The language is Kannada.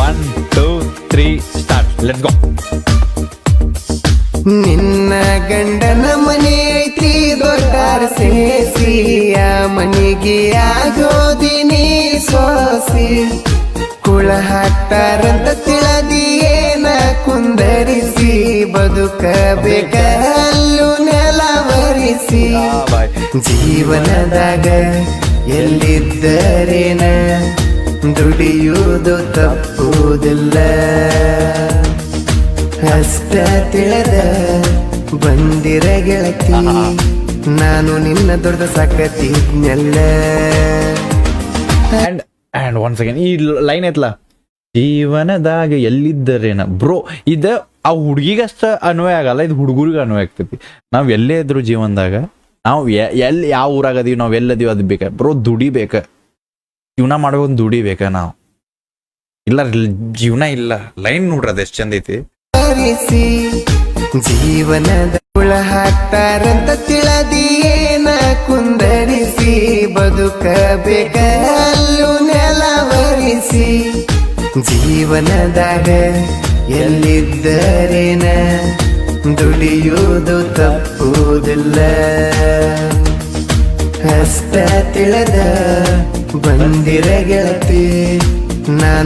1 2 3 ಸ್ಟಾರ್ಟ್, ಲೆಟ್ಸ್ ಗೋ. ನಿನ್ನ ಗಂಡನ ಮನೆ ಐತಿ ದೊಡ್ಡಾರ ಸೇಸಿಯ ಮನಿಗೆ ಆಗೋದಿನಿ ಸೋಸಿ ಕುಳ ಹಾಕ್ತಾರಂತ ತಿಳದಿಯೇನ ಕುಂದರಿಸಿ ಬದುಕಬೇಕ ಅಲ್ಲೂ ನೆಲವರಿಸಿ ಜೀವನದಾಗ ಎಲ್ಲಿದ್ದರೇನ ದುಡಿಯುವುದು ತಪ್ಪುವುದಿಲ್ಲ ಅಷ್ಟ ತಿಳಿದ ಬಂದಿರ ಗೆಳತಿ ನಾನು ನಿನ್ನ ದೊಡ್ಡ ಸಾಕತಿದ್ನೆಲ್ಲ. ಅಂಡ್ ಒನ್ ಸೆಕೆಂಡ್ ಈ ಲೈನ್ ಐತ್ಲ, ಜೀವನದಾಗ ಎಲ್ಲಿದ್ದರೇನ ಬ್ರೋ, ಇದ ಆ ಹುಡುಗಿಗಷ್ಟ ಅನ್ವಯ ಆಗಲ್ಲ, ಇದು ಹುಡುಗರಿಗೆ ಅನ್ವಯ ಆಗ್ತೈತಿ. ನಾವ್ ಎಲ್ಲೇ ಇದ್ರು ಜೀವನದಾಗ ನಾವು ಎಲ್ಲಿ ಯಾವ ಊರಾಗದೀವಿ, ನಾವ್ ಎಲ್ಲದೀವಿ ಅದು ಬೇಕ ಬ್ರೋ, ದುಡಿಬೇಕ, ಜೀವನ ಮಾಡ್ಬೇಕು, ದುಡಿಬೇಕ ನಾವು, ಇಲ್ಲ ಜೀವನ ಇಲ್ಲ. ಲೈನ್ ನೋಡ್ರಿ ಅದು ಎಷ್ಟು ಚಂದ ಐತಿ. ಜೀವನದ ಹುಳ ಹಾಕ್ತಾರಂತ ತಿಳದಿಯೇನ ಕುಂದರಿಸಿ ಬದುಕಬೇಕ ಅಲ್ಲೂ ನೆಲವರಿಸಿ ಜೀವನದಾಗ ಎಲ್ಲಿದ್ದರೇನ ದುಡಿಯುವುದು ತಪ್ಪುವುದಿಲ್ಲ ಅಷ್ಟ ತಿಳಿದ ಬಂದಿರ ಗೆಳತಿ ನಾನು